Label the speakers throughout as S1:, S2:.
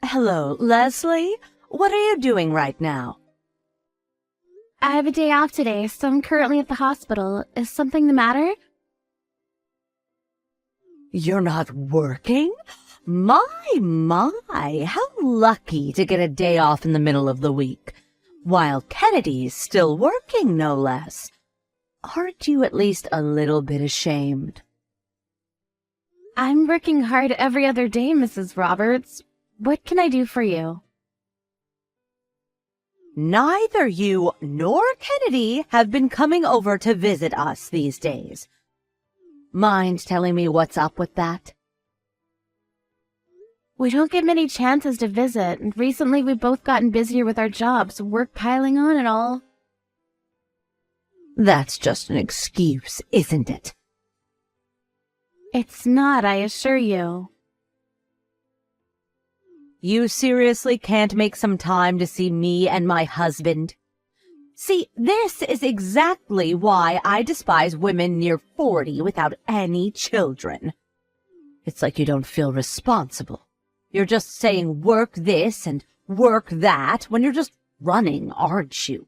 S1: Hello, Leslie. What are you doing right now?
S2: I have a day off today, so I'm currently at the hospital. Is something the matter?
S1: You're not working? My, how lucky to get a day off in the middle of the week, while Kennedy's still working, no less. Aren't you at least a little bit ashamed?
S2: I'm working hard every other day, Mrs. Roberts. What can I do for you?
S1: Neither you nor Kennedy have been coming over to visit us these days. Mind telling me what's up with that?
S2: We don't get many chances to visit, and recently we've both gotten busier with our jobs, work piling on and all.
S1: That's just an excuse, isn't it?
S2: It's not, I assure you.
S1: You seriously can't make some time to see me and my husband? See, this is exactly why I despise women near 40 without any children. It's like you don't feel responsible. You're just saying work this and work that when you're just running, aren't you?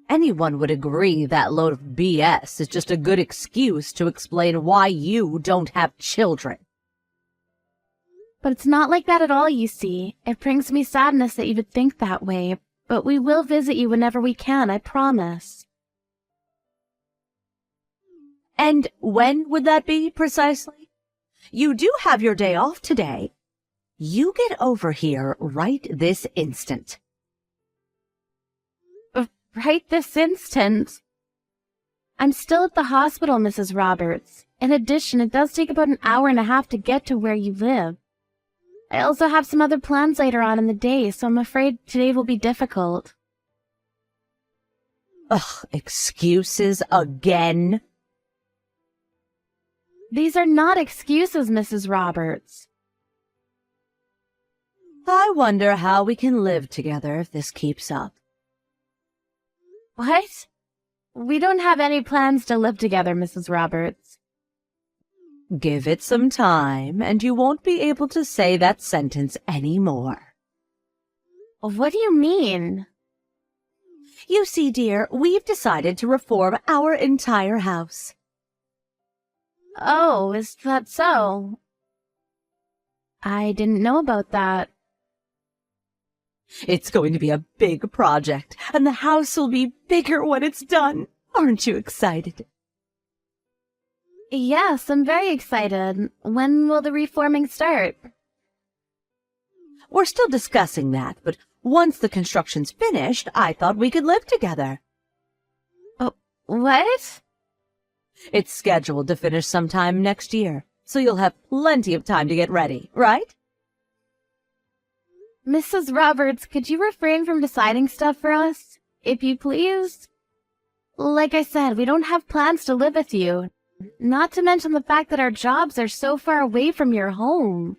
S1: Anyone would agree that load of BS is just a good excuse to explain why you don't have children.
S2: But it's not like that at all, you see. It brings me sadness that you would think that way, but we will visit you whenever we can, I promise.
S1: And when would that be, precisely? You do have your day off today. You get over here right this instant.
S2: Right this instant? I'm still at the hospital, Mrs. Roberts. In addition, it does take about an hour and a half to get to where you live. I also have some other plans later on in the day, so I'm afraid today will be difficult.
S1: Ugh, excuses again?
S2: These are not excuses, Mrs. Roberts.
S1: I wonder how we can live together if this keeps up.
S2: What? We don't have any plans to live together, Mrs. Roberts.
S1: Give it some time, and you won't be able to say that sentence anymore.
S2: What do you mean?
S1: You see, dear, we've decided to reform our entire house.
S2: Oh, is that so? I didn't know about that.
S1: It's going to be a big project, and the house will be bigger when it's done. Aren't you excited?
S2: Yes, I'm very excited. When will the reforming start?
S1: We're still discussing that, but once the construction's finished, I thought we could live together.
S2: Oh, what?
S1: It's scheduled to finish sometime next year, so you'll have plenty of time to get ready, right?
S2: Mrs. Roberts, could you refrain from deciding stuff for us, if you please? Like I said, we don't have plans to live with you. Not to mention the fact that our jobs are so far away from your home.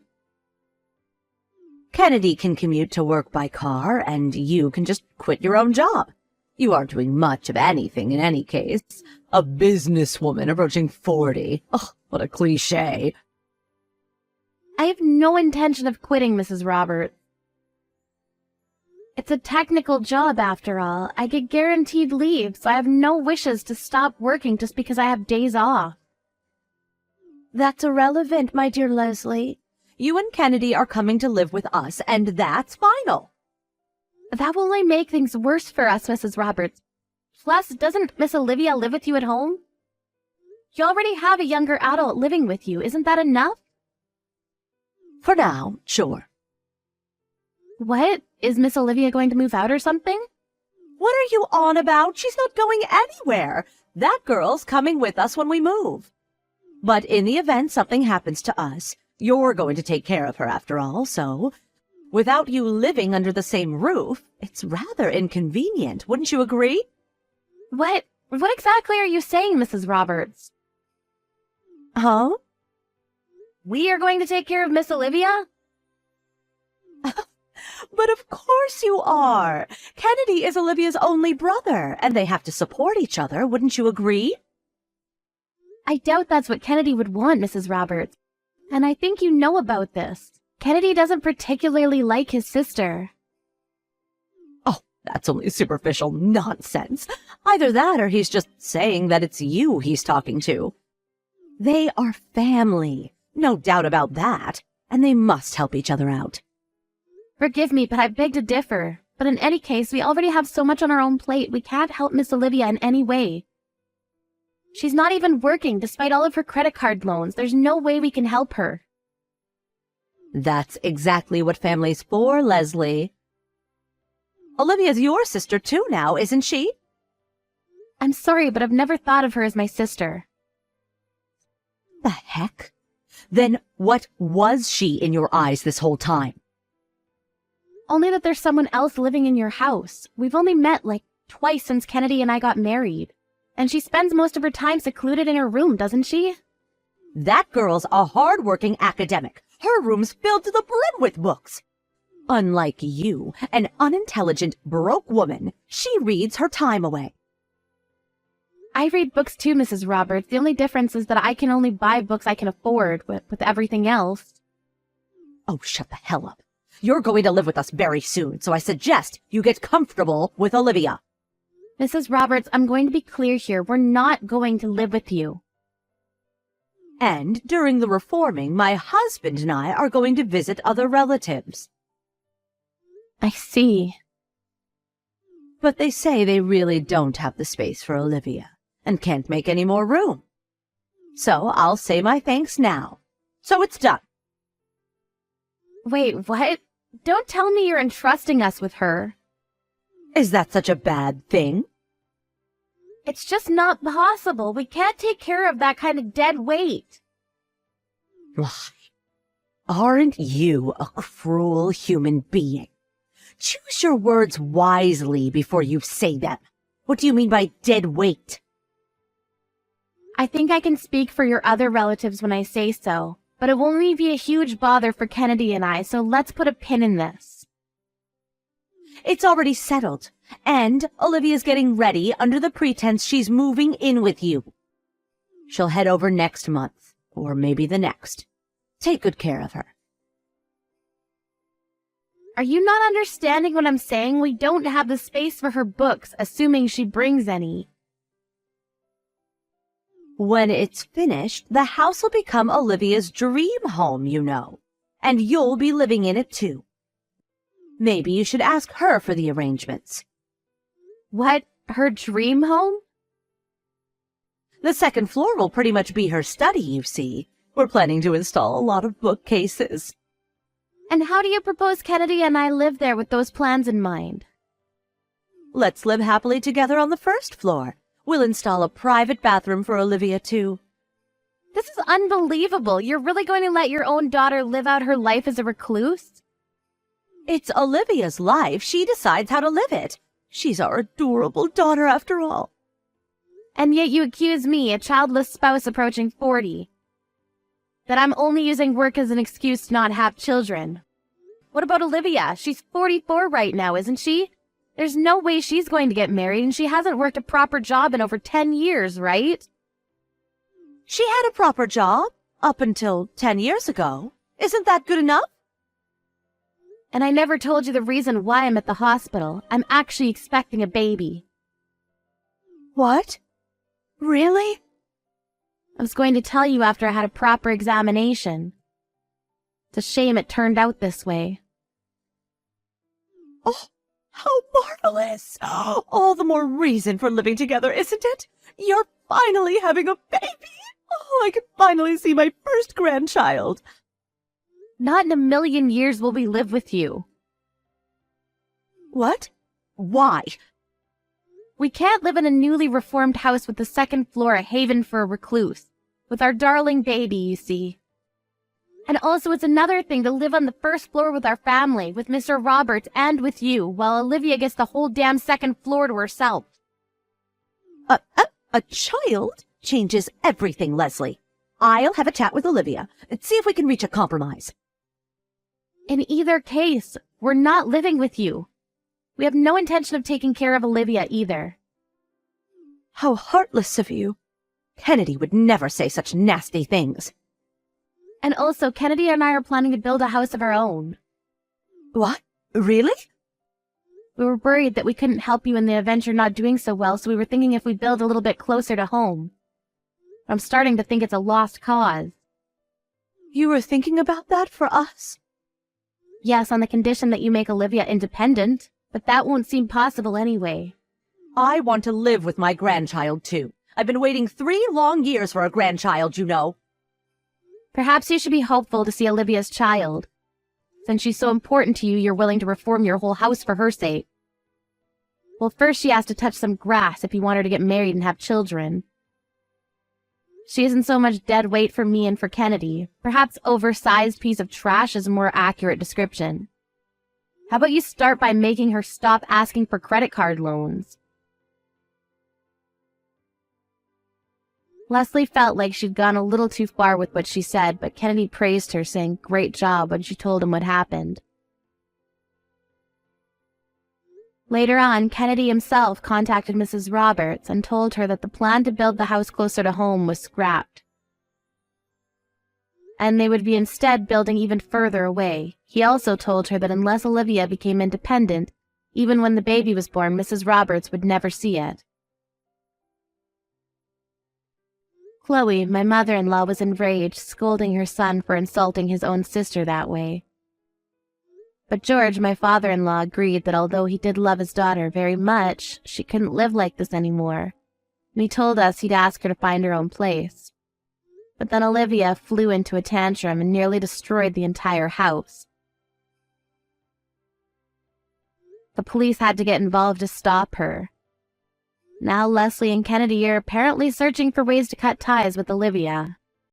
S1: Kennedy can commute to work by car, and you can just quit your own job. You aren't doing much of anything in any case. A businesswoman approaching 40. Ugh, what a cliché.
S2: I have no intention of quitting, Mrs. Roberts. It's a technical job, after all. I get guaranteed leave, so I have no wishes to stop working just because I have days off.
S1: That's irrelevant, my dear Leslie. You and Kennedy are coming to live with us, and that's final.
S2: That will only make things worse for us, Mrs. Roberts. Plus, doesn't Miss Olivia live with you at home? You already have a younger adult living with you. Isn't that enough?
S1: For now, sure.
S2: What? Is Miss Olivia going to move out or something?
S1: What are you on about? She's not going anywhere. That girl's coming with us when we move. But in the event something happens to us, you're going to take care of her after all, so without you living under the same roof, it's rather inconvenient, wouldn't you agree?
S2: What exactly are you saying, Mrs. Roberts?
S1: Huh?
S2: We are going to take care of Miss Olivia?
S1: But of course you are. Kennedy is Olivia's only brother, and they have to support each other, wouldn't you agree?
S2: I doubt that's what Kennedy would want, Mrs. Roberts. And I think you know about this. Kennedy doesn't particularly like his sister.
S1: Oh, that's only superficial nonsense. Either that or he's just saying that it's you he's talking to. They are family, no doubt about that, and they must help each other out.
S2: Forgive me, but I beg to differ. But in any case, we already have so much on our own plate, we can't help Miss Olivia in any way. She's not even working, despite all of her credit card loans. There's no way we can help her.
S1: That's exactly what family's for, Leslie. Olivia's your sister too now, isn't she?
S2: I'm sorry, but I've never thought of her as my sister.
S1: The heck? Then what was she in your eyes this whole time?
S2: Only that there's someone else living in your house. We've only met like twice since Kennedy and I got married. And she spends most of her time secluded in her room, doesn't she?
S1: That girl's a hard-working academic. Her room's filled to the brim with books. Unlike you, an unintelligent, broke woman, she reads her time away.
S2: I read books too, Mrs. Roberts. The only difference is that I can only buy books I can afford with everything else.
S1: Oh, shut the hell up. You're going to live with us very soon, so I suggest you get comfortable with Olivia.
S2: Mrs. Roberts, I'm going to be clear here. We're not going to live with you.
S1: And during the reforming, my husband and I are going to visit other relatives.
S2: I see.
S1: But they say they really don't have the space for Olivia and can't make any more room. So I'll say my thanks now. So it's done.
S2: Wait, what? Don't tell me you're entrusting us with her.
S1: Is that such a bad thing?
S2: It's just not possible. We can't take care of that kind of dead weight.
S1: Why, aren't you a cruel human being? Choose your words wisely before you say them. What do you mean by dead weight?
S2: I think I can speak for your other relatives when I say so, but it will only be a huge bother for Kennedy and I, so let's put a pin in this.
S1: It's already settled, and Olivia's getting ready under the pretense she's moving in with you. She'll head over next month, or maybe the next. Take good care of her.
S2: Are you not understanding what I'm saying? We don't have the space for her books, assuming she brings any.
S1: When it's finished, the house will become Olivia's dream home, you know, and you'll be living in it too. Maybe you should ask her for the arrangements.
S2: What? Her dream home?
S1: The second floor will pretty much be her study, you see. We're planning to install a lot of bookcases.
S2: And how do you propose Kennedy and I live there with those plans in mind?
S1: Let's live happily together on the first floor. We'll install a private bathroom for Olivia, too.
S2: This is unbelievable. You're really going to let your own daughter live out her life as a recluse?
S1: It's Olivia's life. She decides how to live it. She's our adorable daughter, after all.
S2: And yet you accuse me, a childless spouse approaching 40, that I'm only using work as an excuse to not have children. What about Olivia? She's 44 right now, isn't she? There's no way she's going to get married, and she hasn't worked a proper job in over 10 years, right?
S1: She had a proper job up until 10 years ago. Isn't that good enough?
S2: And I never told you the reason why I'm at the hospital. I'm actually expecting a baby.
S1: What? Really?
S2: I was going to tell you after I had a proper examination. It's a shame it turned out this way.
S1: Oh, how marvelous! All the more reason for living together, isn't it? You're finally having a baby! Oh, I can finally see my first grandchild.
S2: Not in a million years will we live with you.
S1: What? Why?
S2: We can't live in a newly reformed house with the second floor a haven for a recluse. With our darling baby, you see. And also it's another thing to live on the first floor with our family, with Mr. Roberts and with you, while Olivia gets the whole damn second floor to herself.
S1: A child changes everything, Leslie. I'll have a chat with Olivia and see if we can reach a compromise.
S2: In either case, we're not living with you. We have no intention of taking care of Olivia either.
S1: How heartless of you. Kennedy would never say such nasty things.
S2: And also, Kennedy and I are planning to build a house of our own.
S1: What? Really?
S2: We were worried that we couldn't help you in the event you're not doing so well, so we were thinking if we build a little bit closer to home. I'm starting to think it's a lost cause.
S1: You were thinking about that for us?
S2: Yes, on the condition that you make Olivia independent, but that won't seem possible anyway.
S1: I want to live with my grandchild, too. I've been waiting 3 long years for a grandchild, you know.
S2: Perhaps you should be hopeful to see Olivia's child. Since she's so important to you, you're willing to reform your whole house for her sake. Well, first she has to touch some grass if you want her to get married and have children. She isn't so much dead weight for me and for Kennedy. Perhaps oversized piece of trash is a more accurate description. How about you start by making her stop asking for credit card loans? Leslie felt like she'd gone a little too far with what she said, but Kennedy praised her, saying, "Great job," when she told him what happened. Later on, Kennedy himself contacted Mrs. Roberts and told her that the plan to build the house closer to home was scrapped, and they would be instead building even further away. He also told her that unless Olivia became independent, even when the baby was born, Mrs. Roberts would never see it. Chloe, my mother-in-law, was enraged, scolding her son for insulting his own sister that way. But George, my father-in-law, agreed that although he did love his daughter very much, she couldn't live like this anymore, and he told us he'd ask her to find her own place. But then Olivia flew into a tantrum and nearly destroyed the entire house. The police had to get involved to stop her. Now Leslie and Kennedy are apparently searching for ways to cut ties with Olivia.